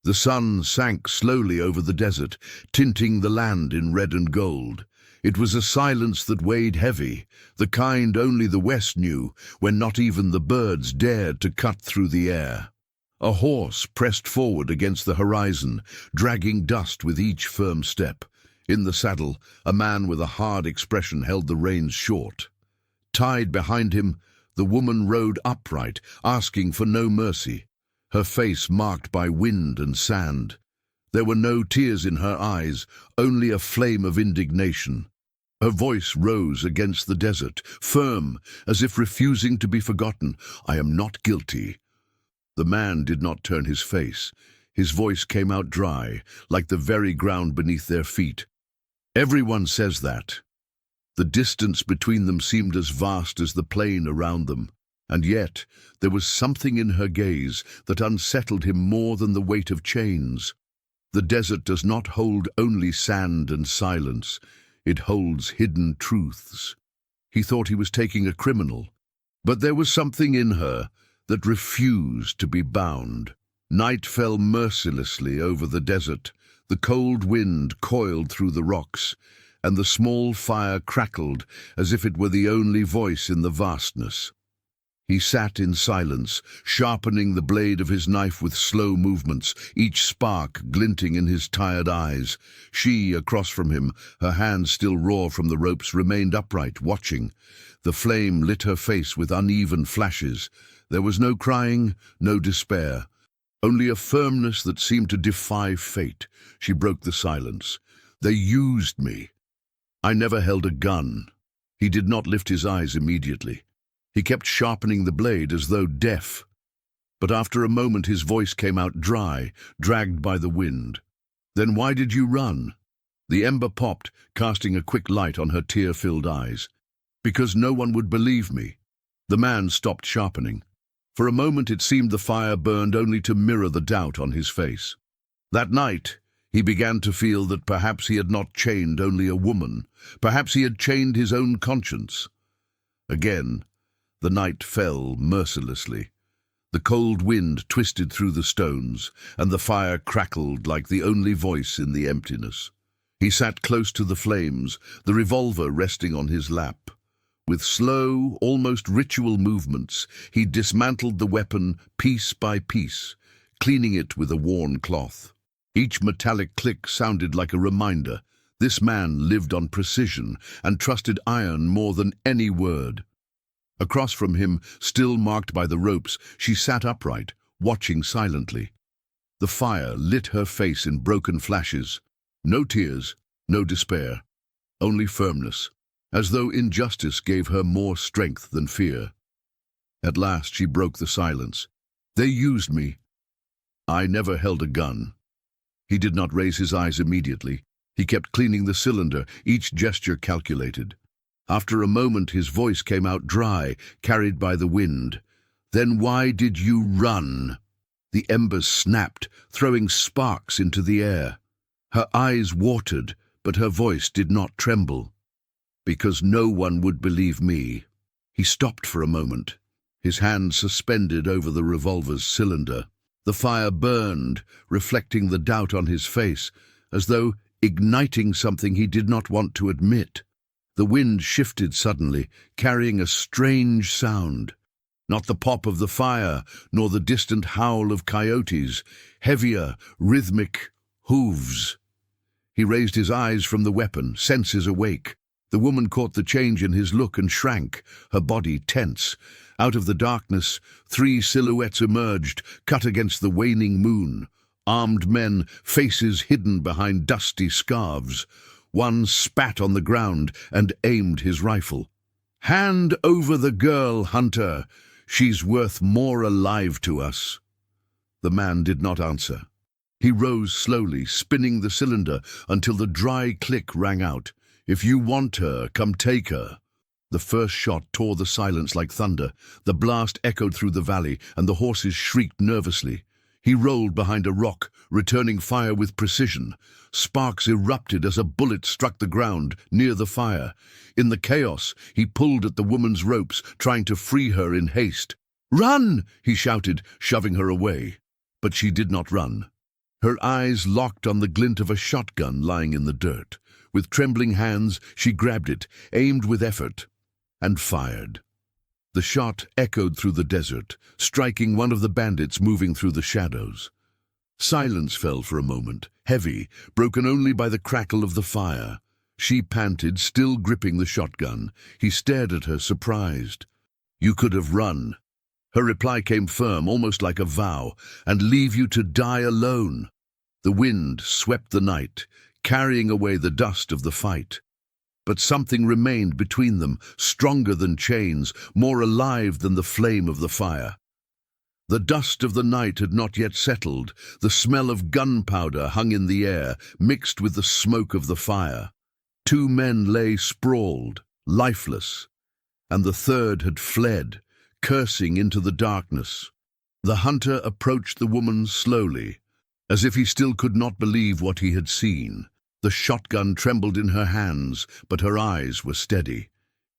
The sun sank slowly over the desert, tinting the land in red and gold. It was a silence that weighed heavy, the kind only the West knew, when not even the birds dared to cut through the air. A horse pressed forward against the horizon, dragging dust with each firm step. In the saddle, a man with a hard expression held the reins short. Tied behind him, the woman rode upright, asking for no mercy, her face marked by wind and sand. There were no tears in her eyes, only a flame of indignation. Her voice rose against the desert, firm, as if refusing to be forgotten. "I am not guilty." The man did not turn his face. His voice came out dry, like the very ground beneath their feet. "Everyone says that." The distance between them seemed as vast as the plain around them, and yet there was something in her gaze that unsettled him more than the weight of chains. The desert does not hold only sand and silence. It holds hidden truths. He thought he was taking a criminal, but there was something in her that refused to be bound. Night fell mercilessly over the desert. The cold wind coiled through the rocks, and the small fire crackled as if it were the only voice in the vastness. He sat in silence, sharpening the blade of his knife with slow movements, each spark glinting in his tired eyes. She, across from him, her hands still raw from the ropes, remained upright, watching. The flame lit her face with uneven flashes. There was no crying, no despair, only a firmness that seemed to defy fate. She broke the silence. "They used me. I never held a gun." He did not lift his eyes immediately. He kept sharpening the blade as though deaf. But after a moment his voice came out dry, dragged by the wind. "Then why did you run?" The ember popped, casting a quick light on her tear-filled eyes. "Because no one would believe me." The man stopped sharpening. For a moment it seemed the fire burned only to mirror the doubt on his face. That night, he began to feel that perhaps he had not chained only a woman. Perhaps he had chained his own conscience. Again, the night fell mercilessly. The cold wind twisted through the stones, and the fire crackled like the only voice in the emptiness. He sat close to the flames, the revolver resting on his lap. With slow, almost ritual movements, he dismantled the weapon piece by piece, cleaning it with a worn cloth. Each metallic click sounded like a reminder. This man lived on precision and trusted iron more than any word. Across from him, still marked by the ropes, she sat upright, watching silently. The fire lit her face in broken flashes. No tears, no despair, only firmness, as though injustice gave her more strength than fear. At last she broke the silence. "They used me. I never held a gun." He did not raise his eyes immediately. He kept cleaning the cylinder, each gesture calculated. After a moment his voice came out dry, carried by the wind. "Then why did you run?" The embers snapped, throwing sparks into the air. Her eyes watered, but her voice did not tremble. "Because no one would believe me." He stopped for a moment, his hand suspended over the revolver's cylinder. The fire burned, reflecting the doubt on his face, as though igniting something he did not want to admit. The wind shifted suddenly, carrying a strange sound. Not the pop of the fire, nor the distant howl of coyotes. Heavier, rhythmic hooves. He raised his eyes from the weapon, senses awake. The woman caught the change in his look and shrank, her body tense. Out of the darkness, 3 silhouettes emerged, cut against the waning moon. Armed men, faces hidden behind dusty scarves. One spat on the ground and aimed his rifle. "Hand over the girl, Hunter. She's worth more alive to us." The man did not answer. He rose slowly, spinning the cylinder until the dry click rang out. "If you want her, come take her." The first shot tore the silence like thunder. The blast echoed through the valley, and the horses shrieked nervously. He rolled behind a rock, returning fire with precision. Sparks erupted as a bullet struck the ground, near the fire. In the chaos, he pulled at the woman's ropes, trying to free her in haste. "Run!" he shouted, shoving her away. But she did not run. Her eyes locked on the glint of a shotgun lying in the dirt. With trembling hands, she grabbed it, aimed with effort, and fired. The shot echoed through the desert, striking one of the bandits moving through the shadows. Silence fell for a moment, heavy, broken only by the crackle of the fire. She panted, still gripping the shotgun. He stared at her, surprised. "You could have run." Her reply came firm, almost like a vow, "and leave you to die alone." The wind swept the night, carrying away the dust of the fight. But something remained between them, stronger than chains, more alive than the flame of the fire. The dust of the night had not yet settled. The smell of gunpowder hung in the air, mixed with the smoke of the fire. Two men lay sprawled, lifeless, and the third had fled, cursing into the darkness. The hunter approached the woman slowly, as if he still could not believe what he had seen. The shotgun trembled in her hands, but her eyes were steady.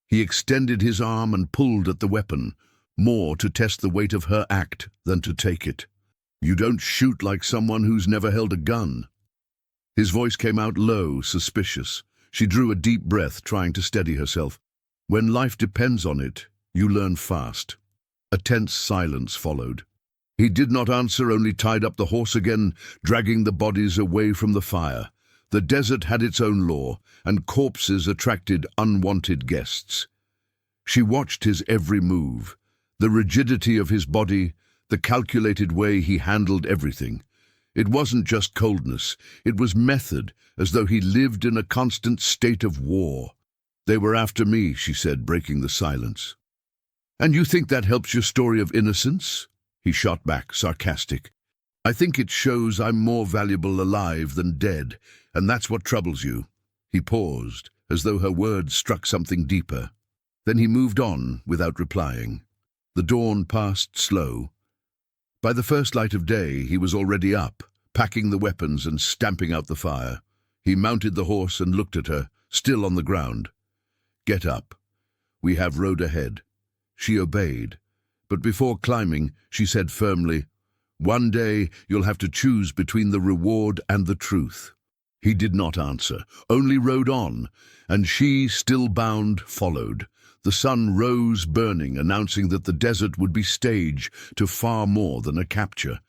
He extended his arm and pulled at the weapon, more to test the weight of her act than to take it. "You don't shoot like someone who's never held a gun." His voice came out low, suspicious. She drew a deep breath, trying to steady herself. "When life depends on it, you learn fast." A tense silence followed. He did not answer, only tied up the horse again, dragging the bodies away from the fire. The desert had its own law, and corpses attracted unwanted guests. She watched his every move, the rigidity of his body, the calculated way he handled everything. It wasn't just coldness, it was method, as though he lived in a constant state of war. "They were after me," she said, breaking the silence. "And you think that helps your story of innocence?" He shot back, sarcastic. "I think it shows I'm more valuable alive than dead, and that's what troubles you." He paused, as though her words struck something deeper. Then he moved on, without replying. The dawn passed slow. By the first light of day, he was already up, packing the weapons and stamping out the fire. He mounted the horse and looked at her, still on the ground. "Get up. We have road ahead." She obeyed, but before climbing, she said firmly, "One day you'll have to choose between the reward and the truth." He did not answer, only rode on, and she, still bound, followed. The sun rose burning, announcing that the desert would be stage to far more than a capture.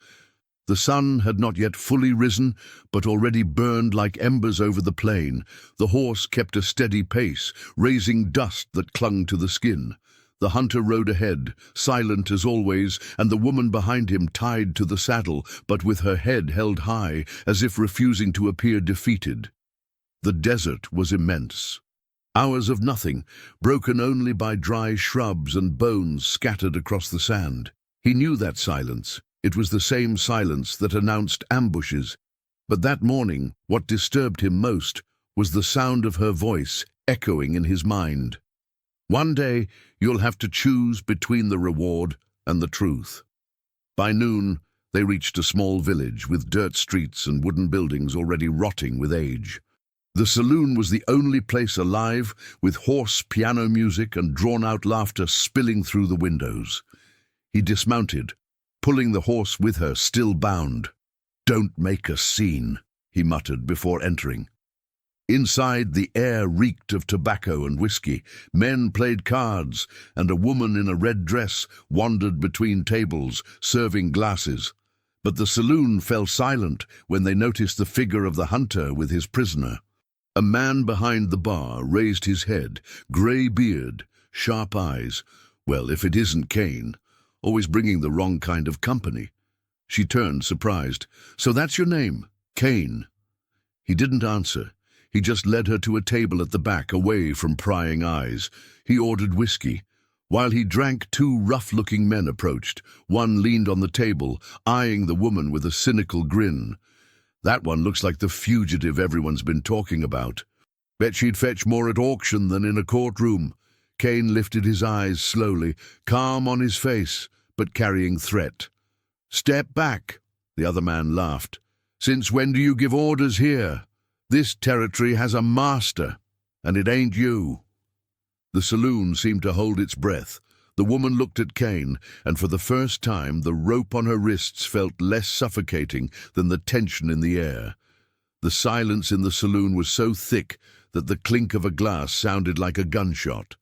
The sun had not yet fully risen, but already burned like embers over the plain. The horse kept a steady pace, raising dust that clung to the skin. The hunter rode ahead, silent as always, and the woman behind him tied to the saddle, but with her head held high, as if refusing to appear defeated. The desert was immense. Hours of nothing, broken only by dry shrubs and bones scattered across the sand. He knew that silence. It was the same silence that announced ambushes. But that morning, what disturbed him most was the sound of her voice echoing in his mind. "One day, you'll have to choose between the reward and the truth." By noon, they reached a small village with dirt streets and wooden buildings already rotting with age. The saloon was the only place alive, with hoarse piano music and drawn-out laughter spilling through the windows. He dismounted, pulling the horse with her, still bound. "Don't make a scene," he muttered before entering. Inside, the air reeked of tobacco and whiskey. Men played cards, and a woman in a red dress wandered between tables, serving glasses. But the saloon fell silent when they noticed the figure of the hunter with his prisoner. A man behind the bar raised his head, grey beard, sharp eyes. Well, if it isn't Kane, always bringing the wrong kind of company. She turned, surprised. "So that's your name, Kane?" He didn't answer. He just led her to a table at the back, away from prying eyes. He ordered whiskey. While he drank, two rough-looking men approached. One leaned on the table, eyeing the woman with a cynical grin. "That one looks like the fugitive everyone's been talking about. Bet she'd fetch more at auction than in a courtroom." Kane lifted his eyes slowly, calm on his face, but carrying threat. "Step back," the other man laughed. "Since when do you give orders here? This territory has a master, and it ain't you." The saloon seemed to hold its breath. The woman looked at Kane, and for the first time the rope on her wrists felt less suffocating than the tension in the air. The silence in the saloon was so thick that the clink of a glass sounded like a gunshot.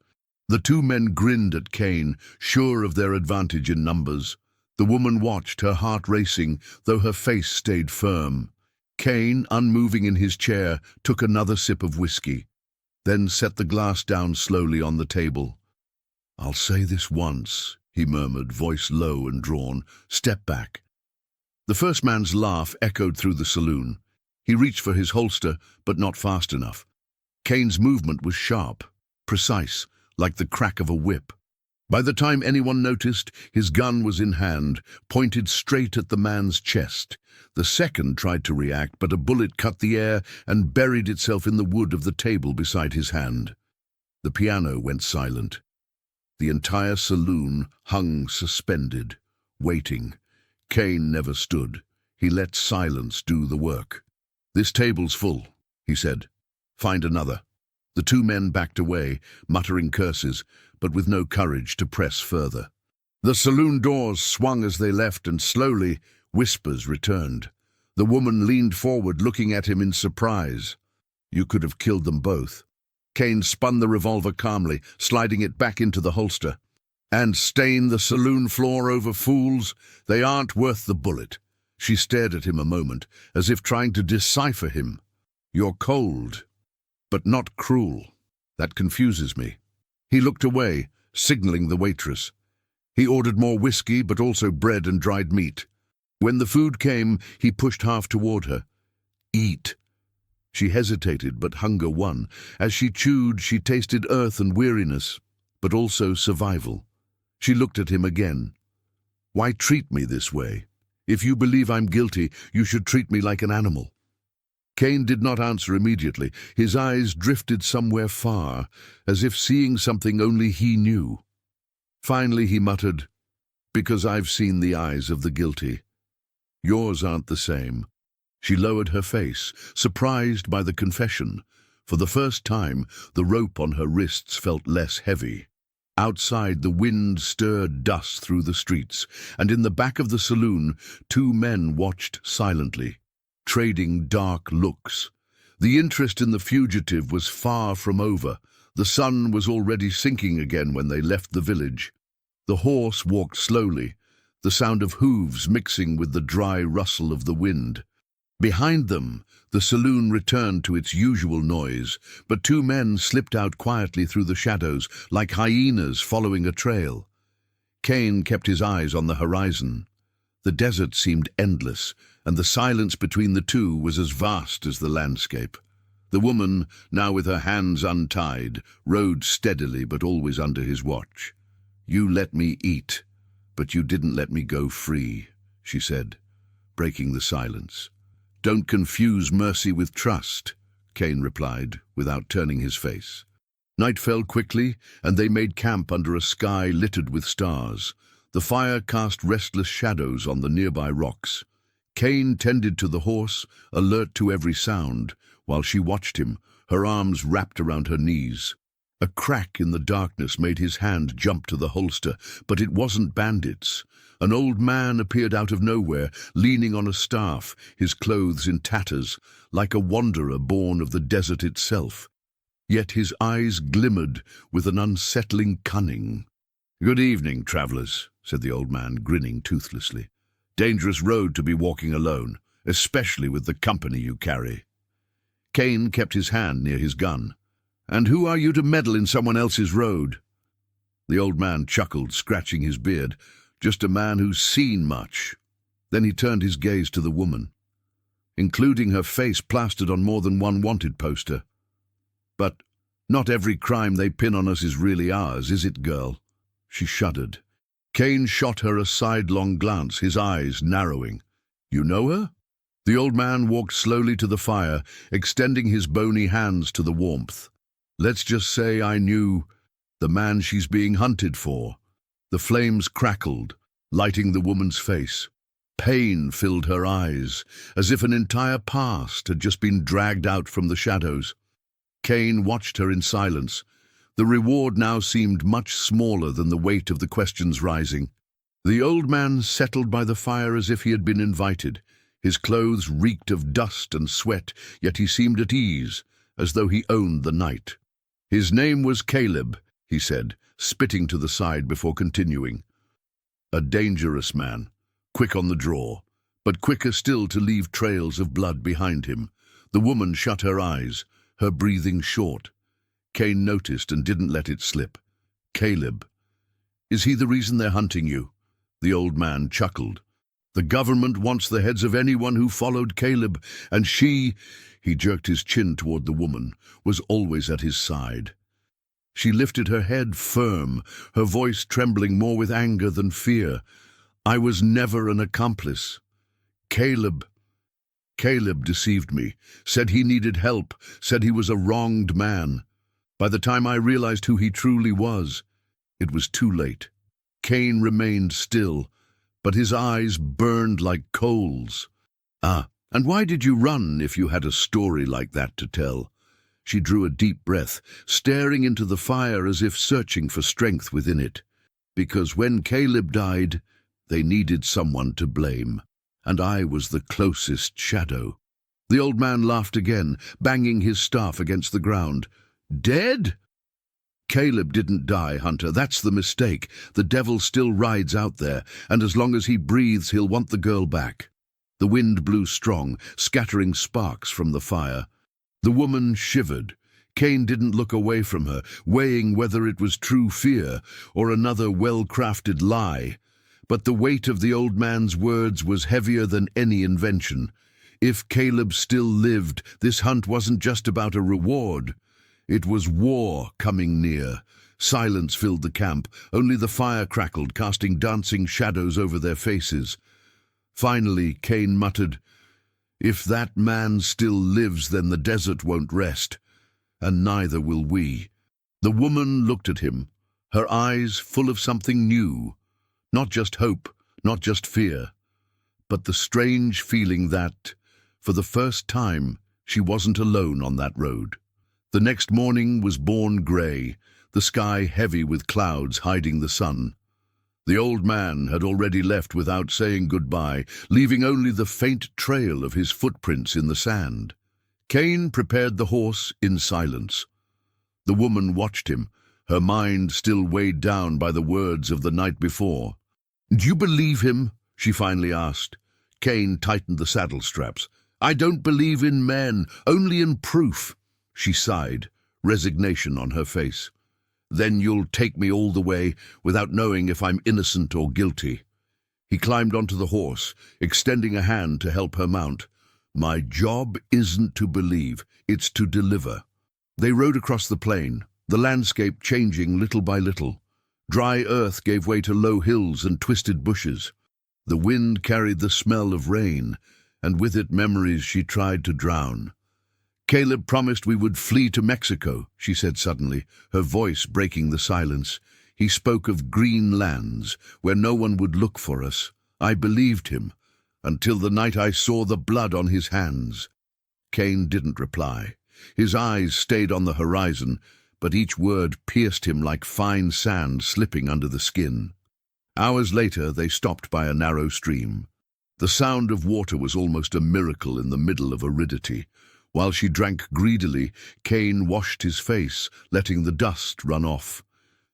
The two men grinned at Kane, sure of their advantage in numbers. The woman watched, her heart racing, though her face stayed firm. Kane, unmoving in his chair, took another sip of whiskey, then set the glass down slowly on the table. "I'll say this once," he murmured, voice low and drawn. "Step back." The first man's laugh echoed through the saloon. He reached for his holster, but not fast enough. Kane's movement was sharp, precise, like the crack of a whip. By the time anyone noticed, his gun was in hand, pointed straight at the man's chest. The second tried to react, but a bullet cut the air and buried itself in the wood of the table beside his hand. The piano went silent. The entire saloon hung suspended, waiting. Kane never stood. He let silence do the work. "This table's full," he said. "Find another." The two men backed away, muttering curses, but with no courage to press further. The saloon doors swung as they left, and slowly, whispers returned. The woman leaned forward, looking at him in surprise. "You could have killed them both." Kane spun the revolver calmly, sliding it back into the holster. "And stain the saloon floor over fools? They aren't worth the bullet." She stared at him a moment, as if trying to decipher him. "You're cold, but not cruel. That confuses me." He looked away, signaling the waitress. He ordered more whiskey, but also bread and dried meat. When the food came, he pushed half toward her. "Eat." She hesitated, but hunger won. As she chewed, she tasted earth and weariness, but also survival. She looked at him again. "Why treat me this way? If you believe I'm guilty, you should treat me like an animal." Kane did not answer immediately. His eyes drifted somewhere far, as if seeing something only he knew. Finally he muttered, "Because I've seen the eyes of the guilty. Yours aren't the same." She lowered her face, surprised by the confession. For the first time, the rope on her wrists felt less heavy. Outside, the wind stirred dust through the streets, and in the back of the saloon, two men watched silently, trading dark looks. The interest in the fugitive was far from over. The sun was already sinking again when they left the village. The horse walked slowly, the sound of hooves mixing with the dry rustle of the wind. Behind them, the saloon returned to its usual noise, but two men slipped out quietly through the shadows, like hyenas following a trail. Kane kept his eyes on the horizon. The desert seemed endless, and the silence between the two was as vast as the landscape. The woman, now with her hands untied, rode steadily but always under his watch. "You let me eat, but you didn't let me go free," she said, breaking the silence. "Don't confuse mercy with trust," Kane replied, without turning his face. Night fell quickly, and they made camp under a sky littered with stars. The fire cast restless shadows on the nearby rocks. Kane tended to the horse, alert to every sound, while she watched him, her arms wrapped around her knees. A crack in the darkness made his hand jump to the holster, but it wasn't bandits. An old man appeared out of nowhere, leaning on a staff, his clothes in tatters, like a wanderer born of the desert itself. Yet his eyes glimmered with an unsettling cunning. "Good evening, travelers," said the old man, grinning toothlessly. "Dangerous road to be walking alone, especially with the company you carry." Kane kept his hand near his gun. "And who are you to meddle in someone else's road?" The old man chuckled, scratching his beard. "Just a man who's seen much." Then he turned his gaze to the woman, including her face plastered on more than one wanted poster. "But not every crime they pin on us is really ours, is it, girl?" She shuddered. Kane shot her a sidelong glance, his eyes narrowing. "You know her?" The old man walked slowly to the fire, extending his bony hands to the warmth. "Let's just say I knew the man she's being hunted for." The flames crackled, lighting the woman's face. Pain filled her eyes, as if an entire past had just been dragged out from the shadows. Kane watched her in silence, The reward now seemed much smaller than the weight of the questions rising. The old man settled by the fire as if he had been invited. His clothes reeked of dust and sweat, yet he seemed at ease, as though he owned the night. "His name was Caleb," he said, spitting to the side before continuing. "A dangerous man, quick on the draw, but quicker still to leave trails of blood behind him." The woman shut her eyes, her breathing short. Kane noticed and didn't let it slip. "Caleb. Is he the reason they're hunting you?" The old man chuckled. "The government wants the heads of anyone who followed Caleb, and she," he jerked his chin toward the woman, "was always at his side." She lifted her head firm, her voice trembling more with anger than fear. "I was never an accomplice. Caleb deceived me, said he needed help, said he was a wronged man. By the time I realized who he truly was, it was too late." Kane remained still, but his eyes burned like coals. "Ah, and why did you run if you had a story like that to tell?" She drew a deep breath, staring into the fire as if searching for strength within it. "Because when Caleb died, they needed someone to blame, and I was the closest shadow." The old man laughed again, banging his staff against the ground. "Dead?" "Caleb didn't die, Hunter. That's the mistake. The devil still rides out there, and as long as he breathes, he'll want the girl back." The wind blew strong, scattering sparks from the fire. The woman shivered. Kane didn't look away from her, weighing whether it was true fear or another well-crafted lie. But the weight of the old man's words was heavier than any invention. If Caleb still lived, this hunt wasn't just about a reward. It was war coming near. Silence filled the camp. Only the fire crackled, casting dancing shadows over their faces. Finally, Kane muttered, "If that man still lives, then the desert won't rest, and neither will we." The woman looked at him, her eyes full of something new. Not just hope, not just fear, but the strange feeling that, for the first time, she wasn't alone on that road. The next morning was born grey, the sky heavy with clouds hiding the sun. The old man had already left without saying goodbye, leaving only the faint trail of his footprints in the sand. Kane prepared the horse in silence. The woman watched him, her mind still weighed down by the words of the night before. "Do you believe him?" she finally asked. Kane tightened the saddle straps. "I don't believe in men, only in proof." She sighed, resignation on her face. "Then you'll take me all the way, without knowing if I'm innocent or guilty." He climbed onto the horse, extending a hand to help her mount. "My job isn't to believe, it's to deliver." They rode across the plain, the landscape changing little by little. Dry earth gave way to low hills and twisted bushes. The wind carried the smell of rain, and with it memories she tried to drown. "Caleb promised we would flee to Mexico," she said suddenly, her voice breaking the silence. "He spoke of green lands, where no one would look for us. I believed him, until the night I saw the blood on his hands." Kane didn't reply. His eyes stayed on the horizon, but each word pierced him like fine sand slipping under the skin. Hours later, they stopped by a narrow stream. The sound of water was almost a miracle in the middle of aridity. While she drank greedily, Kane washed his face, letting the dust run off.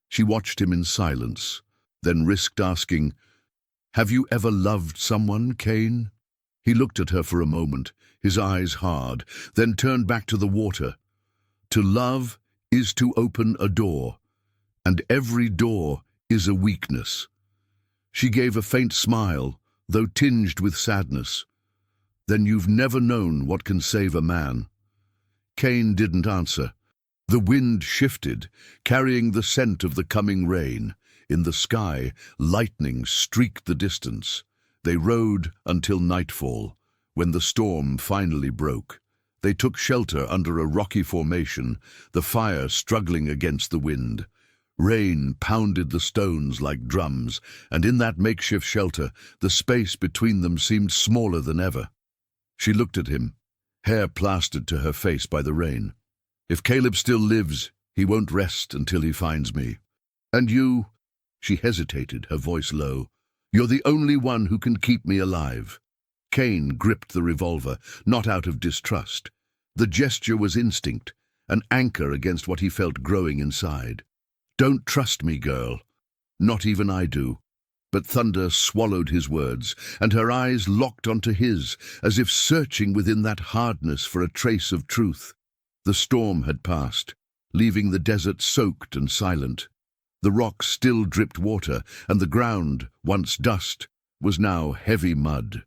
She watched him in silence, then risked asking, "Have you ever loved someone, Kane?" He looked at her for a moment, his eyes hard, then turned back to the water. "To love is to open a door, and every door is a weakness." She gave a faint smile, though tinged with sadness. "Then you've never known what can save a man." Kane didn't answer. The wind shifted, carrying the scent of the coming rain. In the sky, lightning streaked the distance. They rode until nightfall, when the storm finally broke. They took shelter under a rocky formation, the fire struggling against the wind. Rain pounded the stones like drums, and in that makeshift shelter, the space between them seemed smaller than ever. She looked at him, hair plastered to her face by the rain. "If Caleb still lives," He won't rest until he finds me. And you, she hesitated, her voice low, you're the only one who can keep me alive. Kane gripped the revolver, not out of distrust. The gesture was instinct, an anchor against what he felt growing inside. Don't trust me, girl. Not even I do. But thunder swallowed his words, and her eyes locked onto his, as if searching within that hardness for a trace of truth. The storm had passed, leaving the desert soaked and silent. The rocks still dripped water, and the ground, once dust, was now heavy mud.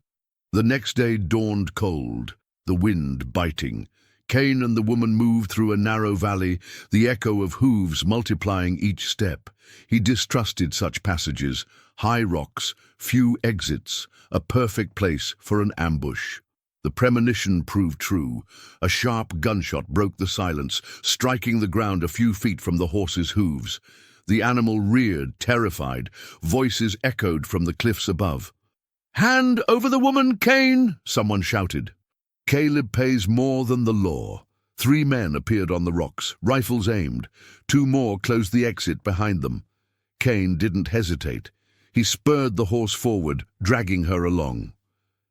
The next day dawned cold, the wind biting. Kane and the woman moved through a narrow valley, the echo of hooves multiplying each step. He distrusted such passages, high rocks, few exits, a perfect place for an ambush. The premonition proved true. A sharp gunshot broke the silence, striking the ground a few feet from the horse's hooves. The animal reared, terrified. Voices echoed from the cliffs above. "Hand over the woman, Kane!" someone shouted. Caleb pays more than the law. 3 men appeared on the rocks, rifles aimed. 2 more closed the exit behind them. Kane didn't hesitate. He spurred the horse forward, dragging her along.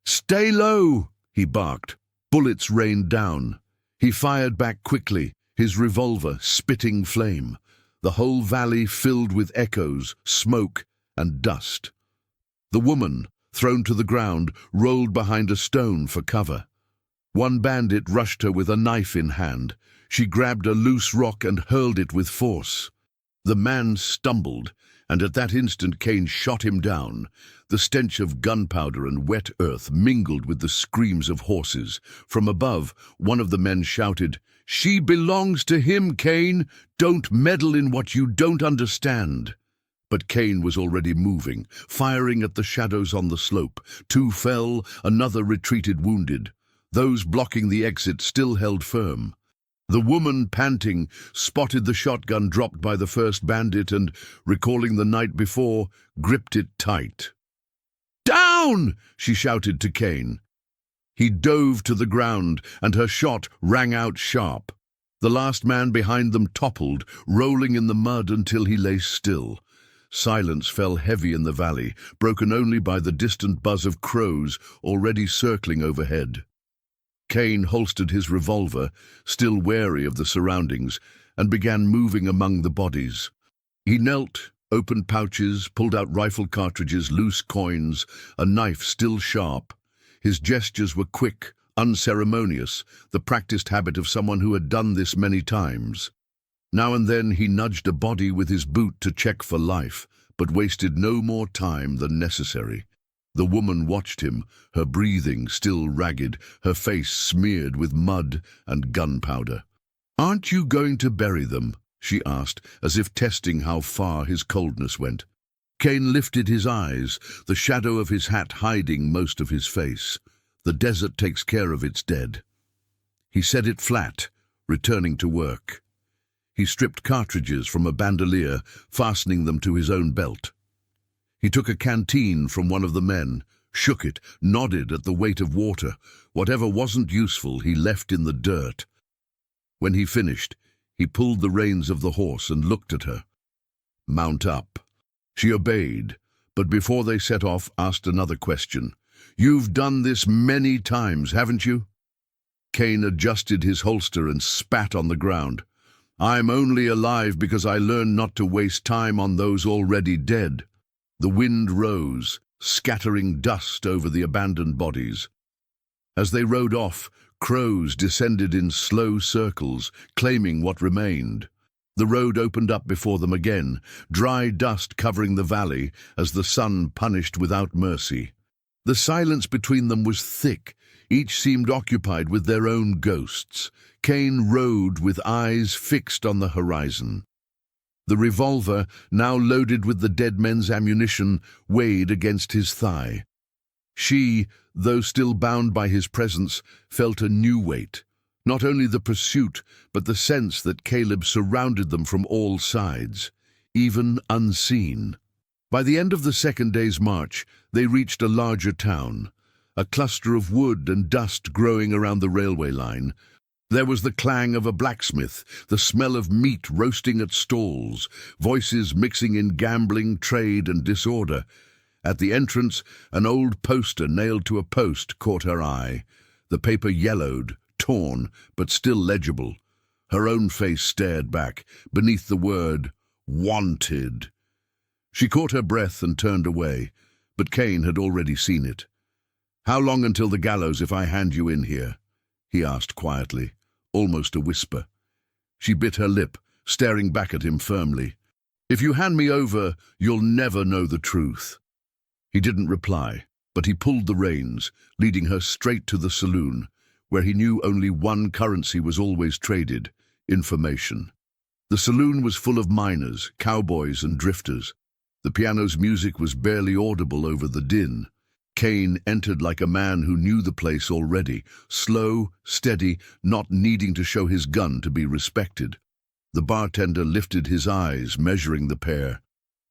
"Stay low!" he barked. Bullets rained down. He fired back quickly, his revolver spitting flame. The whole valley filled with echoes, smoke, and dust. The woman, thrown to the ground, rolled behind a stone for cover. One bandit rushed her with a knife in hand. She grabbed a loose rock and hurled it with force. The man stumbled, and at that instant Kane shot him down. The stench of gunpowder and wet earth mingled with the screams of horses. From above, one of the men shouted, "She belongs to him, Kane! Don't meddle in what you don't understand!" But Kane was already moving, firing at the shadows on the slope. 2 fell, another retreated wounded. Those blocking the exit still held firm. The woman, panting, spotted the shotgun dropped by the first bandit and, recalling the night before, gripped it tight. "Down!" she shouted to Kane. He dove to the ground, and her shot rang out sharp. The last man behind them toppled, rolling in the mud until he lay still. Silence fell heavy in the valley, broken only by the distant buzz of crows already circling overhead. Kane holstered his revolver, still wary of the surroundings, and began moving among the bodies. He knelt, opened pouches, pulled out rifle cartridges, loose coins, a knife still sharp. His gestures were quick, unceremonious, the practiced habit of someone who had done this many times. Now and then he nudged a body with his boot to check for life, but wasted no more time than necessary. The woman watched him, her breathing still ragged, her face smeared with mud and gunpowder. "Aren't you going to bury them?" she asked, as if testing how far his coldness went. Kane lifted his eyes, the shadow of his hat hiding most of his face. "The desert takes care of its dead." He said it flat, returning to work. He stripped cartridges from a bandolier, fastening them to his own belt. He took a canteen from one of the men, shook it, nodded at the weight of water. Whatever wasn't useful he left in the dirt. When he finished, he pulled the reins of the horse and looked at her. "Mount up." She obeyed, but before they set off asked another question. "You've done this many times, haven't you?" Kane adjusted his holster and spat on the ground. "I'm only alive because I learned not to waste time on those already dead." The wind rose, scattering dust over the abandoned bodies. As they rode off, crows descended in slow circles, claiming what remained. The road opened up before them again, dry dust covering the valley as the sun punished without mercy. The silence between them was thick. Each seemed occupied with their own ghosts. Kane rode with eyes fixed on the horizon. The revolver, now loaded with the dead men's ammunition, weighed against his thigh. She, though still bound by his presence, felt a new weight. Not only the pursuit, but the sense that Caleb surrounded them from all sides, even unseen. By the end of the second day's march, they reached a larger town, a cluster of wood and dust growing around the railway line. There was the clang of a blacksmith, the smell of meat roasting at stalls, voices mixing in gambling, trade, and disorder. At the entrance, an old poster nailed to a post caught her eye. The paper yellowed, torn, but still legible. Her own face stared back, beneath the word, "Wanted." She caught her breath and turned away, but Kane had already seen it. "How long until the gallows if I hand you in here?" he asked quietly, almost a whisper. She bit her lip, staring back at him firmly. "If you hand me over, you'll never know the truth." He didn't reply, but he pulled the reins, leading her straight to the saloon, where he knew only one currency was always traded: information. The saloon was full of miners, cowboys, and drifters. The piano's music was barely audible over the din. Kane entered like a man who knew the place already, slow, steady, not needing to show his gun to be respected. The bartender lifted his eyes, measuring the pair.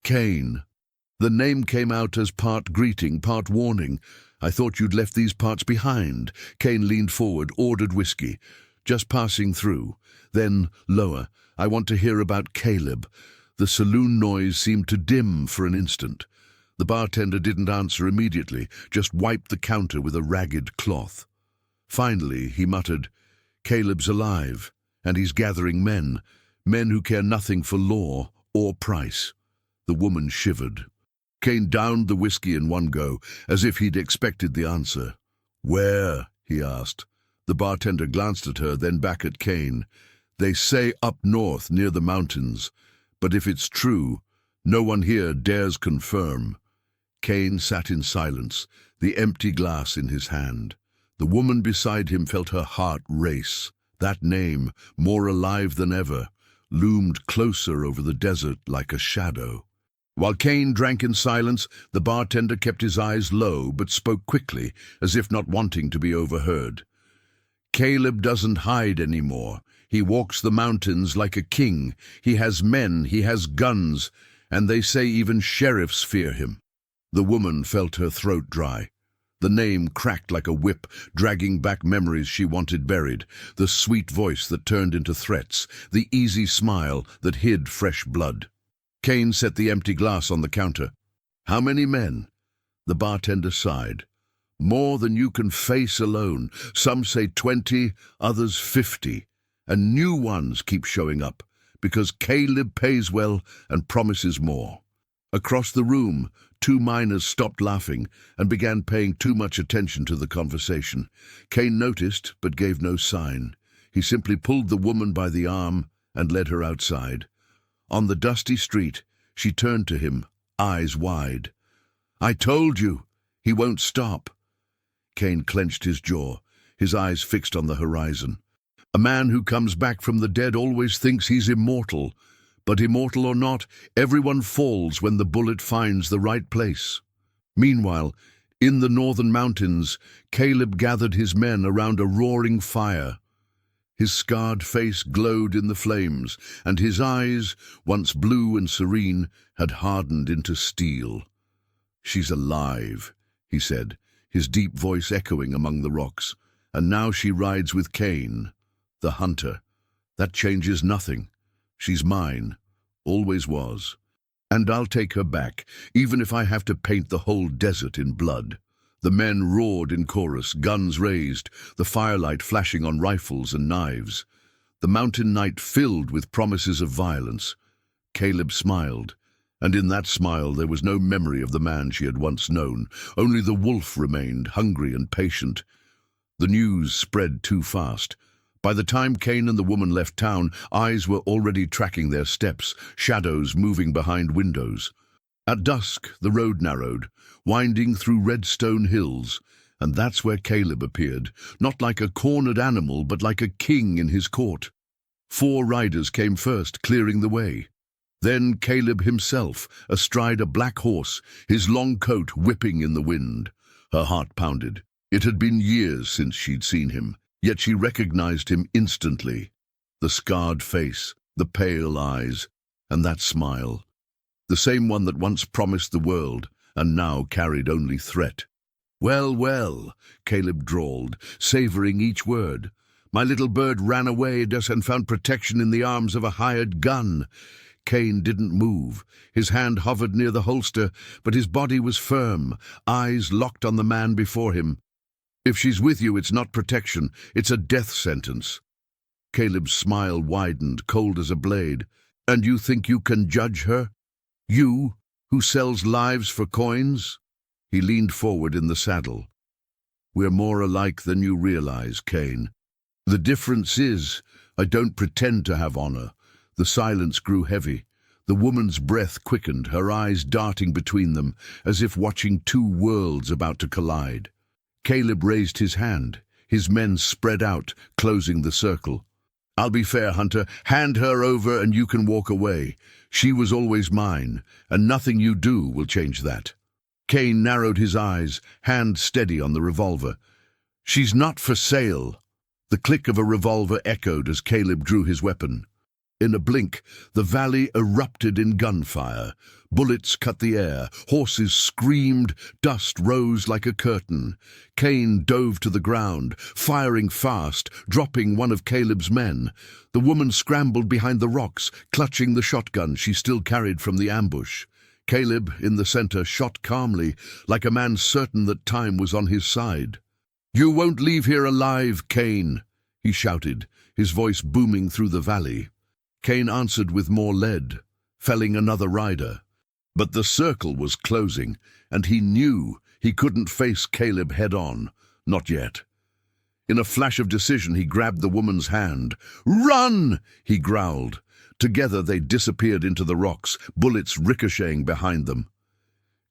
"Kane." The name came out as part greeting, part warning. "I thought you'd left these parts behind." Kane leaned forward, ordered whiskey. "Just passing through." Then, lower, "I want to hear about Caleb." The saloon noise seemed to dim for an instant. The bartender didn't answer immediately, just wiped the counter with a ragged cloth. Finally, he muttered, "Caleb's alive, and he's gathering men who care nothing for law or price." The woman shivered. Kane downed the whiskey in one go, as if he'd expected the answer. "Where?" he asked. The bartender glanced at her, then back at Kane. "They say up north, near the mountains. But if it's true, no one here dares confirm." Kane sat in silence, the empty glass in his hand. The woman beside him felt her heart race. That name, more alive than ever, loomed closer over the desert like a shadow. While Kane drank in silence, the bartender kept his eyes low but spoke quickly, as if not wanting to be overheard. "Caleb doesn't hide anymore. He walks the mountains like a king. He has men, he has guns, and they say even sheriffs fear him." The woman felt her throat dry. The name cracked like a whip, dragging back memories she wanted buried, the sweet voice that turned into threats, the easy smile that hid fresh blood. Kane set the empty glass on the counter. "How many men?" The bartender sighed. "More than you can face alone. Some say 20, others 50. And new ones keep showing up, because Caleb pays well and promises more." Across the room, two miners stopped laughing and began paying too much attention to the conversation. Kane noticed, but gave no sign. He simply pulled the woman by the arm and led her outside. On the dusty street, she turned to him, eyes wide. "I told you, he won't stop." Kane clenched his jaw, his eyes fixed on the horizon. A man who comes back from the dead always thinks he's immortal. But immortal or not, everyone falls when the bullet finds the right place. Meanwhile, in the northern mountains, Caleb gathered his men around a roaring fire. His scarred face glowed in the flames, and his eyes, once blue and serene, had hardened into steel. "She's alive," he said, his deep voice echoing among the rocks. "And now she rides with Kane, the hunter. That changes nothing. She's mine, always was. And I'll take her back, even if I have to paint the whole desert in blood." The men roared in chorus, guns raised, the firelight flashing on rifles and knives. The mountain night filled with promises of violence. Caleb smiled, and in that smile there was no memory of the man she had once known. Only the wolf remained, hungry and patient. The news spread too fast. By the time Kane and the woman left town, eyes were already tracking their steps, shadows moving behind windows. At dusk, the road narrowed, winding through red stone hills, and that's where Caleb appeared, not like a cornered animal, but like a king in his court. 4 riders came first, clearing the way. Then Caleb himself, astride a black horse, his long coat whipping in the wind. Her heart pounded. It had been years since she'd seen him, yet she recognized him instantly. The scarred face, the pale eyes, and that smile. The same one that once promised the world, and now carried only threat. "Well, well," Caleb drawled, savoring each word. My little bird ran away and found protection in the arms of a hired gun. Kane didn't move. His hand hovered near the holster, but his body was firm, eyes locked on the man before him. If she's with you, it's not protection, it's a death sentence. Caleb's smile widened, cold as a blade. And you think you can judge her? You, who sells lives for coins? He leaned forward in the saddle. We're more alike than you realize, Kane. The difference is, I don't pretend to have honor. The silence grew heavy. The woman's breath quickened, her eyes darting between them, as if watching two worlds about to collide. Caleb raised his hand. His men spread out, closing the circle. I'll be fair, Hunter. Hand her over and you can walk away. She was always mine, and nothing you do will change that. Kane narrowed his eyes, hand steady on the revolver. She's not for sale. The click of a revolver echoed as Caleb drew his weapon. In a blink, the valley erupted in gunfire. Bullets cut the air, horses screamed, dust rose like a curtain. Kane dove to the ground, firing fast, dropping one of Caleb's men. The woman scrambled behind the rocks, clutching the shotgun she still carried from the ambush. Caleb, in the center, shot calmly, like a man certain that time was on his side. "You won't leave here alive, Kane," he shouted, his voice booming through the valley. Kane answered with more lead, felling another rider. But the circle was closing, and he knew he couldn't face Caleb head-on. Not yet. In a flash of decision, he grabbed the woman's hand. "Run!" he growled. Together they disappeared into the rocks, bullets ricocheting behind them.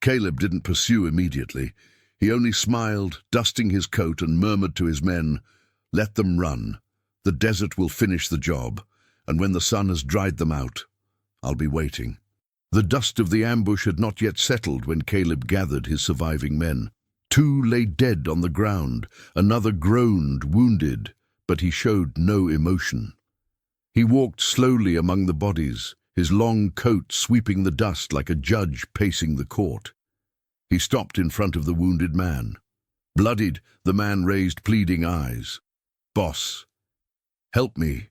Caleb didn't pursue immediately. He only smiled, dusting his coat, and murmured to his men, "Let them run. The desert will finish the job, and when the sun has dried them out, I'll be waiting." The dust of the ambush had not yet settled when Caleb gathered his surviving men. Two lay dead on the ground, another groaned, wounded, but he showed no emotion. He walked slowly among the bodies, his long coat sweeping the dust like a judge pacing the court. He stopped in front of the wounded man. Bloodied, the man raised pleading eyes. "Boss, help me."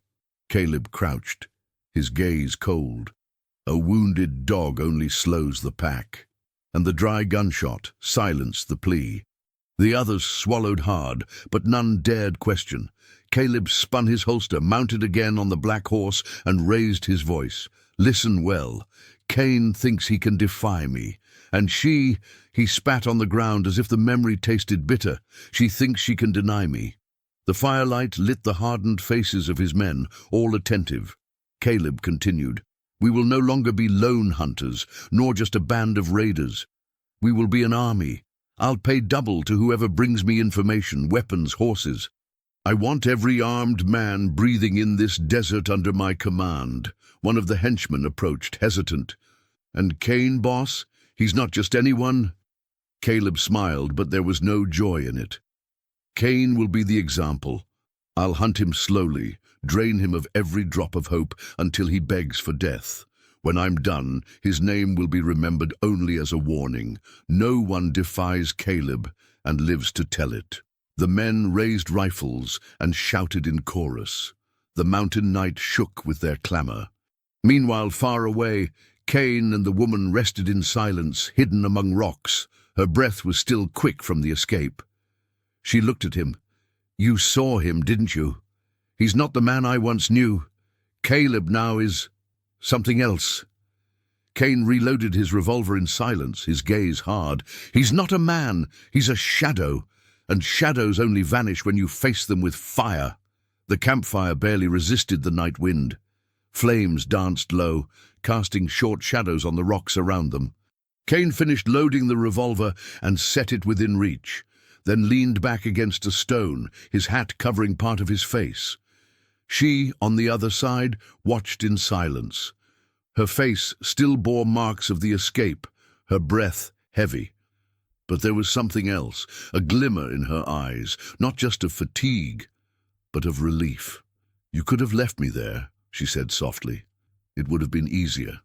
Caleb crouched, his gaze cold. A wounded dog only slows the pack, and the dry gunshot silenced the plea. The others swallowed hard, but none dared question. Caleb spun his holster, mounted again on the black horse, and raised his voice. "Listen well. Kane thinks he can defy me, and he spat on the ground as if the memory tasted bitter. She thinks she can deny me." The firelight lit the hardened faces of his men, all attentive. Caleb continued, "We will no longer be lone hunters, nor just a band of raiders. We will be an army. I'll pay double to whoever brings me information, weapons, horses. I want every armed man breathing in this desert under my command." One of the henchmen approached, hesitant. "And Kane, boss? He's not just anyone?" Caleb smiled, but there was no joy in it. "Kane will be the example. I'll hunt him slowly, drain him of every drop of hope until he begs for death. When I'm done, his name will be remembered only as a warning. No one defies Caleb and lives to tell it." The men raised rifles and shouted in chorus. The mountain night shook with their clamor. Meanwhile, far away, Kane and the woman rested in silence, hidden among rocks. Her breath was still quick from the escape. She looked at him. "You saw him, didn't you? He's not the man I once knew. Caleb now is something else." Kane reloaded his revolver in silence, his gaze hard. "He's not a man, he's a shadow, and shadows only vanish when you face them with fire." The campfire barely resisted the night wind. Flames danced low, casting short shadows on the rocks around them. Kane finished loading the revolver and set it within reach, then leaned back against a stone, his hat covering part of his face. She, on the other side, watched in silence. Her face still bore marks of the escape, her breath heavy. But there was something else, a glimmer in her eyes, not just of fatigue, but of relief. "You could have left me there," she said softly. "It would have been easier."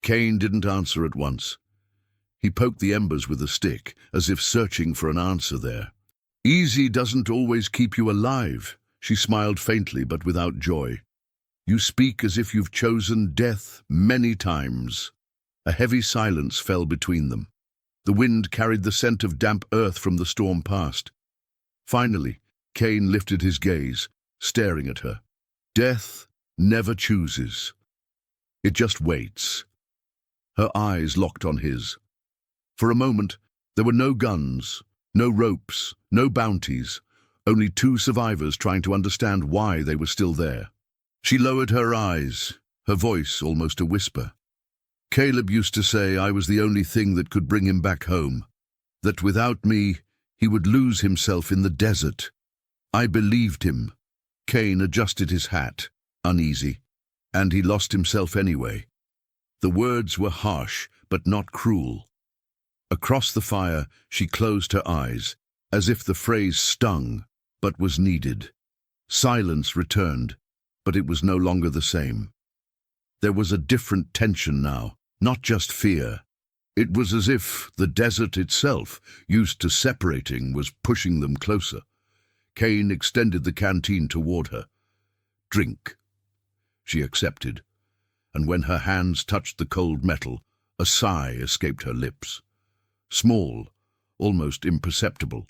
Kane didn't answer at once. He poked the embers with a stick, as if searching for an answer there. "Easy doesn't always keep you alive," She smiled faintly but without joy. "You speak as if you've chosen death many times." A heavy silence fell between them. The wind carried the scent of damp earth from the storm past. Finally, Kane lifted his gaze, staring at her. "Death never chooses. It just waits." Her eyes locked on his. For a moment, there were no guns, no ropes, no bounties, only two survivors trying to understand why they were still there. She lowered her eyes, her voice almost a whisper. "Caleb used to say I was the only thing that could bring him back home, that without me, he would lose himself in the desert. I believed him." Kane adjusted his hat, uneasy, and he lost himself anyway. The words were harsh, but not cruel. Across the fire, she closed her eyes, as if the phrase stung, but was needed. Silence returned, but it was no longer the same. There was a different tension now, not just fear. It was as if the desert itself, used to separating, was pushing them closer. Kane extended the canteen toward her. "Drink." She accepted, and when her hands touched the cold metal, a sigh escaped her lips. Small, almost imperceptible,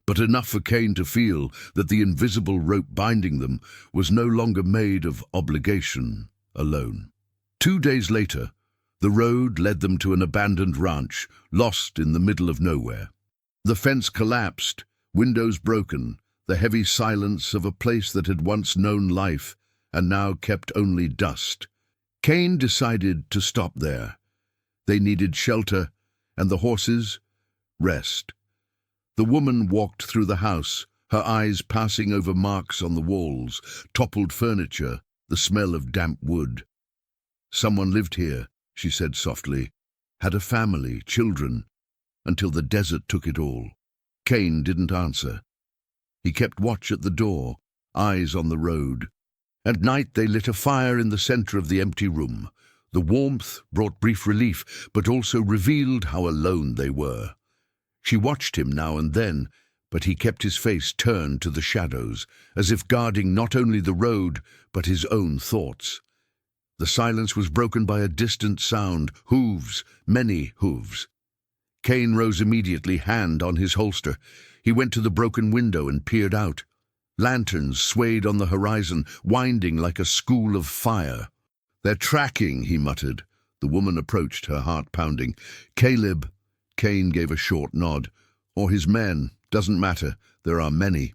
but enough for Kane to feel that the invisible rope binding them was no longer made of obligation alone. 2 days later, the road led them to an abandoned ranch, lost in the middle of nowhere. The fence collapsed, windows broken, the heavy silence of a place that had once known life and now kept only dust. Kane decided to stop there. They needed shelter, and the horses, rest. The woman walked through the house, her eyes passing over marks on the walls, toppled furniture, the smell of damp wood. "Someone lived here," she said softly, "had a family, children, until the desert took it all." Kane didn't answer. He kept watch at the door, eyes on the road. At night they lit a fire in the center of the empty room. The warmth brought brief relief, but also revealed how alone they were. She watched him now and then, but he kept his face turned to the shadows, as if guarding not only the road, but his own thoughts. The silence was broken by a distant sound, hooves, many hooves. Kane rose immediately, hand on his holster. He went to the broken window and peered out. Lanterns swayed on the horizon, winding like a school of fire. "They're tracking," he muttered. The woman approached, her heart pounding. "Caleb," Kane gave a short nod. "Or his men, doesn't matter, there are many."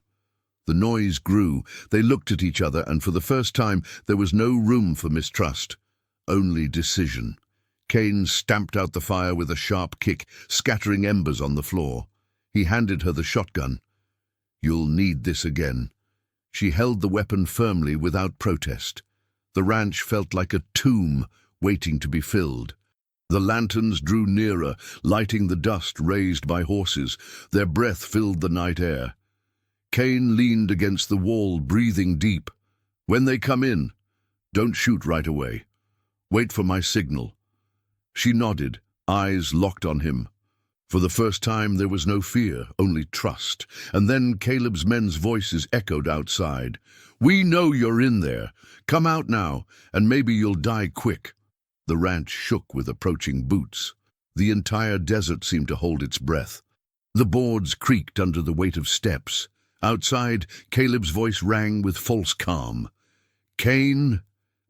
The noise grew. They looked at each other, and for the first time there was no room for mistrust, only decision. Kane stamped out the fire with a sharp kick, scattering embers on the floor. He handed her the shotgun. "You'll need this again." She held the weapon firmly without protest. The ranch felt like a tomb waiting to be filled. The lanterns drew nearer, lighting the dust raised by horses. Their breath filled the night air. Kane leaned against the wall, breathing deep. "When they come in, don't shoot right away. Wait for my signal." She nodded, eyes locked on him. For the first time there was no fear, only trust. And then Caleb's men's voices echoed outside. "We know you're in there. Come out now, and maybe you'll die quick." The ranch shook with approaching boots. The entire desert seemed to hold its breath. The boards creaked under the weight of steps. Outside, Caleb's voice rang with false calm. "Kane,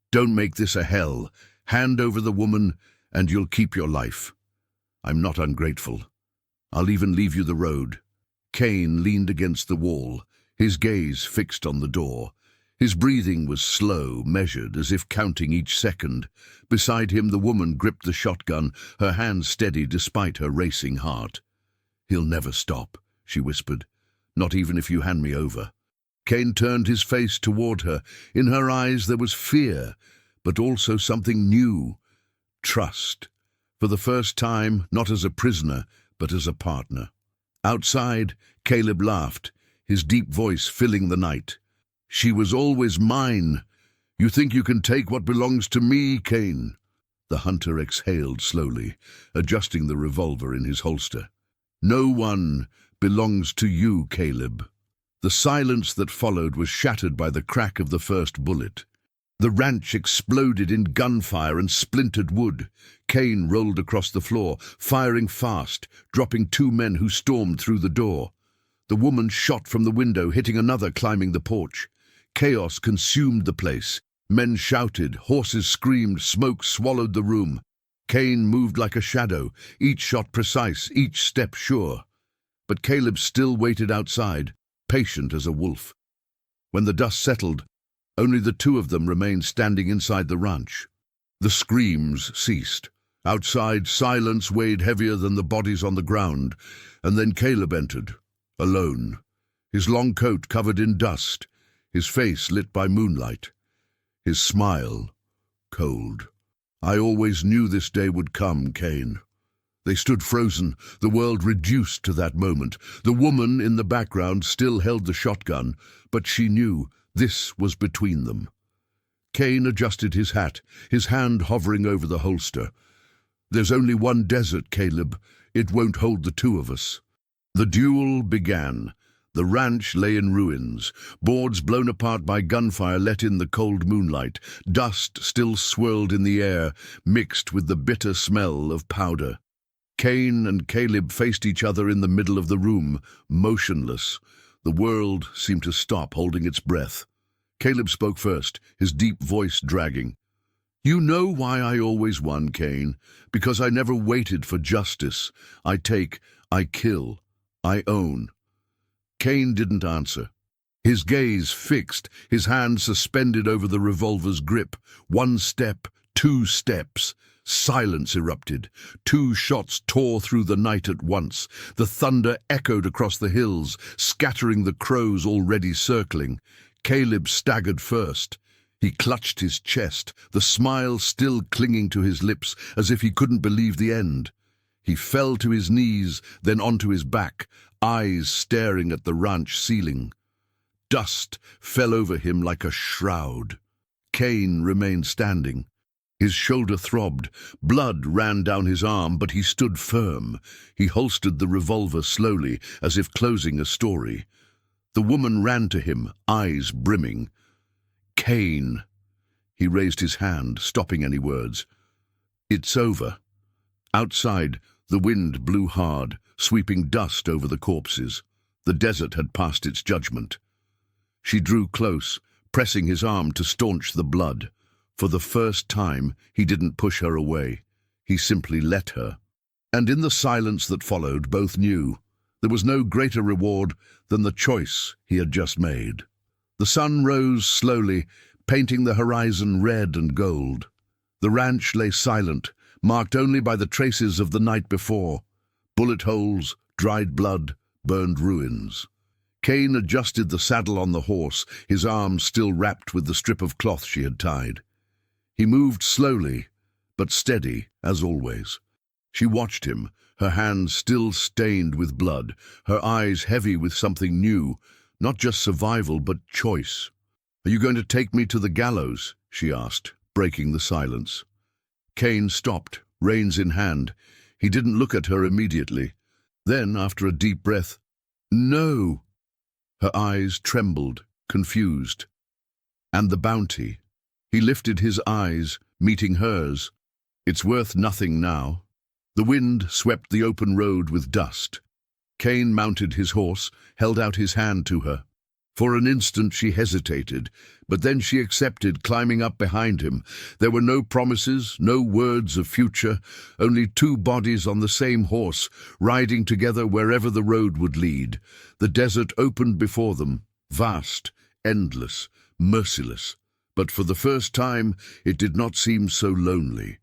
don't make this a hell. Hand over the woman, and you'll keep your life. I'm not ungrateful. I'll even leave you the road." Kane leaned against the wall, his gaze fixed on the door. His breathing was slow, measured, as if counting each second. Beside him, the woman gripped the shotgun, her hand steady despite her racing heart. "He'll never stop," she whispered. "Not even if you hand me over." Kane turned his face toward her. In her eyes there was fear, but also something new. Trust. For the first time, not as a prisoner, but as a partner. Outside, Caleb laughed, his deep voice filling the night. "She was always mine. You think you can take what belongs to me, Kane?" The hunter exhaled slowly, adjusting the revolver in his holster. "No one belongs to you, Caleb." The silence that followed was shattered by the crack of the first bullet. The ranch exploded in gunfire and splintered wood. Kane rolled across the floor, firing fast, dropping 2 men who stormed through the door. The woman shot from the window, hitting another climbing the porch. Chaos consumed the place. Men shouted, horses screamed, smoke swallowed the room. Kane moved like a shadow, each shot precise, each step sure. But Caleb still waited outside, patient as a wolf. When the dust settled, only the 2 of them remained standing inside the ranch. The screams ceased. Outside, silence weighed heavier than the bodies on the ground, and then Caleb entered, alone, his long coat covered in dust, his face lit by moonlight, his smile cold. "I always knew this day would come, Kane." They stood frozen, the world reduced to that moment. The woman in the background still held the shotgun, but she knew this was between them. Kane adjusted his hat, his hand hovering over the holster. "There's only one desert, Caleb. It won't hold the 2 of us." The duel began. The ranch lay in ruins. Boards blown apart by gunfire let in the cold moonlight. Dust still swirled in the air, mixed with the bitter smell of powder. Kane and Caleb faced each other in the middle of the room, motionless. The world seemed to stop, holding its breath. Caleb spoke first, his deep voice dragging. "You know why I always won, Kane. Because I never waited for justice. I take, I kill, I own." Kane didn't answer. His gaze fixed, his hand suspended over the revolver's grip. 1 step, 2 steps. Silence erupted. 2 shots tore through the night at once. The thunder echoed across the hills, scattering the crows already circling. Caleb staggered first. He clutched his chest, the smile still clinging to his lips, as if he couldn't believe the end. He fell to his knees, then onto his back, eyes staring at the ranch ceiling. Dust fell over him like a shroud. Kane remained standing. His shoulder throbbed. Blood ran down his arm, but he stood firm. He holstered the revolver slowly, as if closing a story. The woman ran to him, eyes brimming. "Kane." He raised his hand, stopping any words. "It's over." Outside, the wind blew hard, sweeping dust over the corpses. The desert had passed its judgment. She drew close, pressing his arm to staunch the blood. For the first time, he didn't push her away. He simply let her. And in the silence that followed, both knew there was no greater reward than the choice he had just made. The sun rose slowly, painting the horizon red and gold. The ranch lay silent, marked only by the traces of the night before. Bullet holes, dried blood, burned ruins. Kane adjusted the saddle on the horse, his arm still wrapped with the strip of cloth she had tied. He moved slowly, but steady, as always. She watched him, her hands still stained with blood, her eyes heavy with something new, not just survival, but choice. "Are you going to take me to the gallows?" she asked, breaking the silence. Kane stopped, reins in hand. He didn't look at her immediately. Then, after a deep breath, "No." Her eyes trembled, confused. "And the bounty?" He lifted his eyes, meeting hers. "It's worth nothing now." The wind swept the open road with dust. Kane mounted his horse, held out his hand to her. For an instant she hesitated, but then she accepted, climbing up behind him. There were no promises, no words of future, only 2 bodies on the same horse, riding together wherever the road would lead. The desert opened before them, vast, endless, merciless. But for the first time, it did not seem so lonely.